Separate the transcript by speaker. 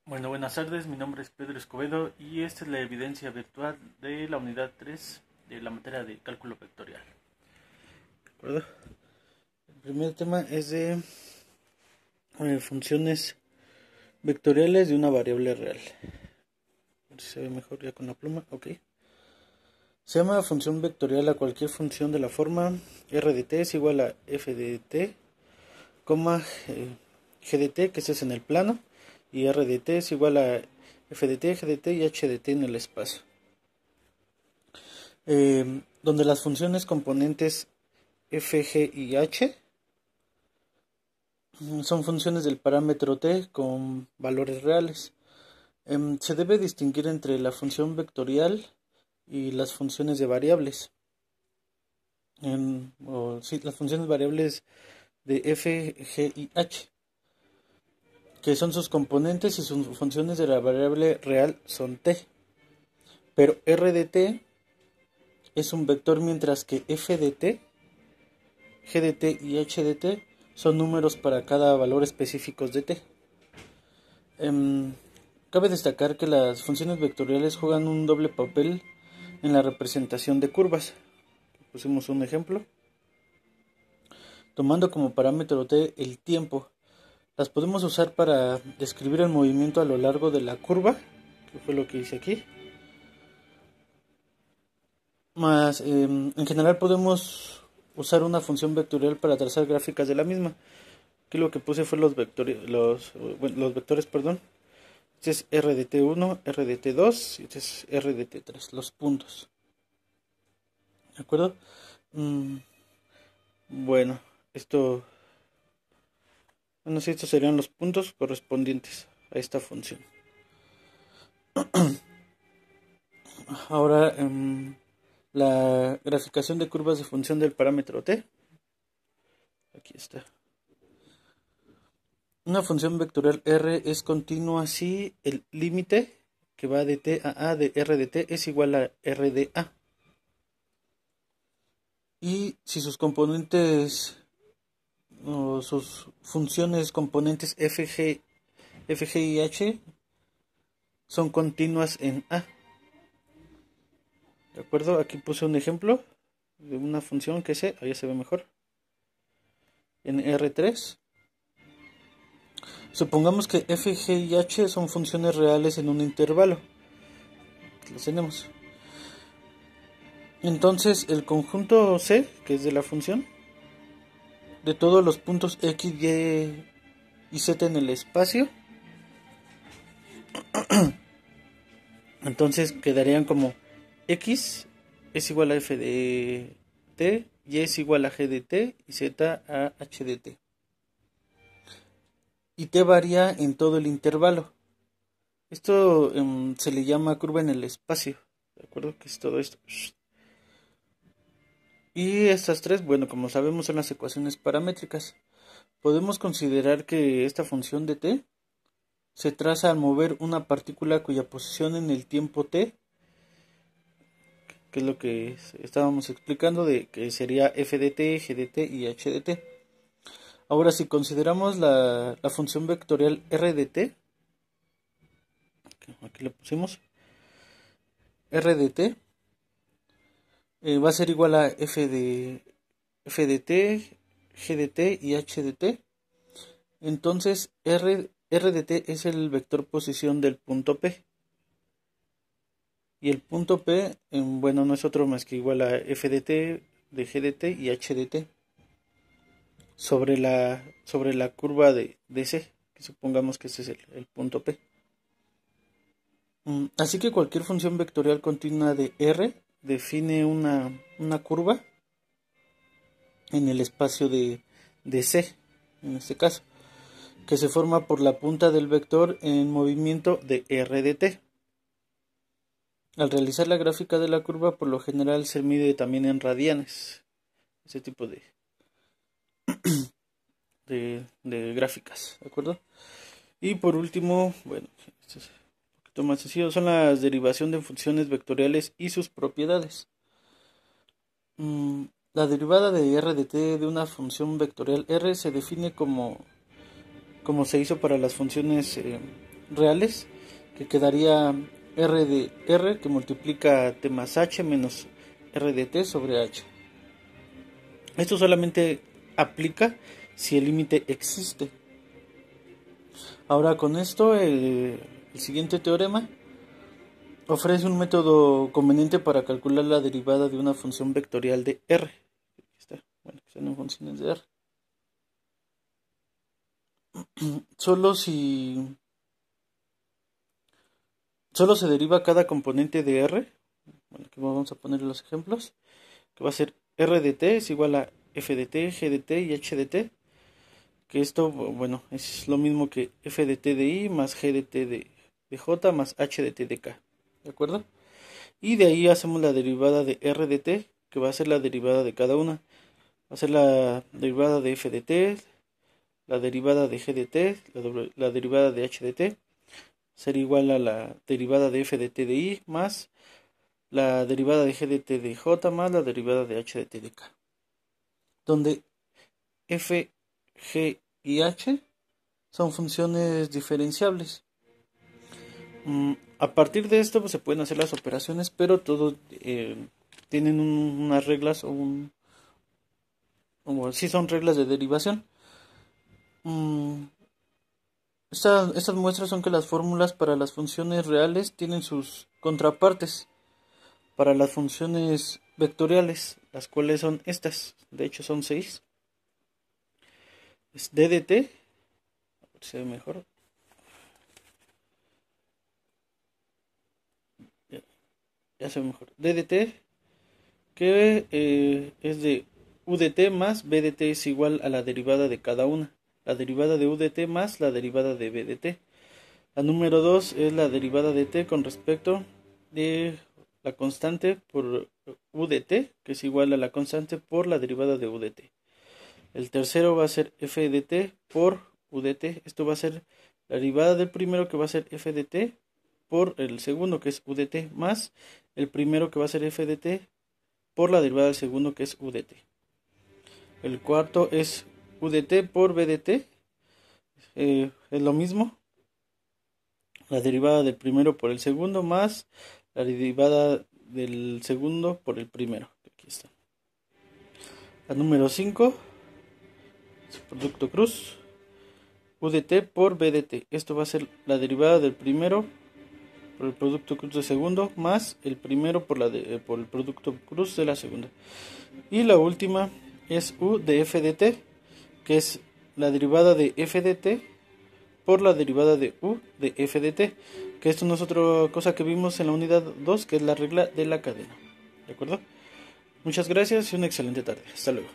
Speaker 1: Bueno, buenas tardes, mi nombre es Pedro Escobedo y esta es la evidencia virtual de la unidad 3 de la materia de cálculo vectorial. ¿De acuerdo? El primer tema es de funciones vectoriales de una variable real. A ver si se ve mejor ya con la pluma. Ok. Se llama función vectorial a cualquier función de la forma r de t es igual a f de t, g de t, que ese es en el plano, y r de t es igual a f de t, g de t y h de t en el espacio. Donde las funciones componentes f, g y h son funciones del parámetro t con valores reales. Se debe distinguir entre la función vectorial y las funciones de variables. Las funciones variables de f, g y h, que son sus componentes, y sus funciones de la variable real son t. Pero r de t es un vector, mientras que f de t, g de t y h de t son números para cada valor específicos de t. Cabe destacar que las funciones vectoriales juegan un doble papel en la representación de curvas. Pusimos un ejemplo. Tomando como parámetro t el tiempo, las podemos usar para describir el movimiento a lo largo de la curva, que fue lo que hice aquí. Más, en general podemos usar una función vectorial para trazar gráficas de la misma. Aquí lo que puse fue los vectores, perdón. Este es r de t1, r de t2 y este es r de t3, los puntos. ¿De acuerdo? Bueno, estos serían los puntos correspondientes a esta función. Ahora, la graficación de curvas de función del parámetro t. Aquí está. Una función vectorial r es continua si el límite que va de t a de r de t es igual a r de a. Y si sus componentes o sus funciones componentes f, g y h son continuas en a. ¿De acuerdo? Aquí puse un ejemplo de una función que sé, ahí se ve mejor. En R3. Supongamos que f, g y h son funciones reales en un intervalo. Los tenemos. Entonces el conjunto C, que es de la función, de todos los puntos x, y y z en el espacio, entonces quedarían como x es igual a f de t, y es igual a g de t y z a h de t. Y t varía en todo el intervalo. Esto se le llama curva en el espacio. ¿De acuerdo? Que es todo esto. Y estas tres, bueno, como sabemos, son las ecuaciones paramétricas. Podemos considerar que esta función de t se traza al mover una partícula cuya posición en el tiempo t, que es lo que estábamos explicando, de que sería f de t, g de t y h de t. Ahora, si consideramos la función vectorial r de t, aquí le pusimos r de t, va a ser igual a f de t, g de t y h de t. Entonces r de t es el vector posición del punto P. Y el punto P, bueno, no es otro más que igual a f de t, de g de t y h de t sobre la curva de C, que supongamos que ese es el punto P. Así que cualquier función vectorial continua de R define una curva en el espacio de C, en este caso, que se forma por la punta del vector en movimiento de R de t. Al realizar la gráfica de la curva, por lo general se mide también en radianes, ese tipo de gráficas, ¿de acuerdo? Y por último, bueno, esto es un poquito más sencillo, son las derivación de funciones vectoriales y sus propiedades. La derivada de r de t de una función vectorial r se define como se hizo para las funciones reales, que quedaría R de R que multiplica T más H menos R de T sobre H. Esto solamente aplica si el límite existe. Ahora con esto el siguiente teorema ofrece un método conveniente para calcular la derivada de una función vectorial de R. Aquí está. Bueno, que sean funciones de R. Solo se deriva cada componente de R. Bueno, aquí vamos a poner los ejemplos. Que va a ser R de t es igual a f de t, g de t y h de t. Que esto, bueno, es lo mismo que f de t de i más g de t de j más h de t de k. ¿De acuerdo? Y de ahí hacemos la derivada de r de t, que va a ser la derivada de cada una. Va a ser la derivada de f de t, la derivada de g de t, la derivada de h de t, ser igual a la derivada de f de t de i más la derivada de g de t de j más la derivada de h de t de k. Donde f, g y h son funciones diferenciables. A partir de esto pues, se pueden hacer las operaciones, pero todos tienen unas reglas sí son reglas de derivación. Estas muestras son que las fórmulas para las funciones reales tienen sus contrapartes para las funciones vectoriales, las cuales son estas, de hecho son 6. Es d de t, a ver si se ve mejor. Ya se ve mejor. D de t, que es de u de t más b de t es igual a la derivada de cada una. La derivada de u de t más la derivada de b de t. La número 2 es la derivada de t con respecto de la constante por u de t, que es igual a la constante por la derivada de u de t. El tercero va a ser f de t por u de t. Esto va a ser la derivada del primero, que va a ser f de t por el segundo, que es u de t, más el primero, que va a ser f de t por la derivada del segundo, que es u de t. El cuarto es u de t por b de t. Es lo mismo. La derivada del primero por el segundo más la derivada del segundo por el primero. Aquí está. La número 5 es producto cruz. U de t por b de t. Esto va a ser la derivada del primero por el producto cruz del segundo más el primero por el producto cruz de la segunda. Y la última es u de f de t, que es la derivada de f de t por la derivada de u de f de t, que esto no es otra cosa que vimos en la unidad 2, que es la regla de la cadena. ¿De acuerdo? Muchas gracias y una excelente tarde. Hasta luego.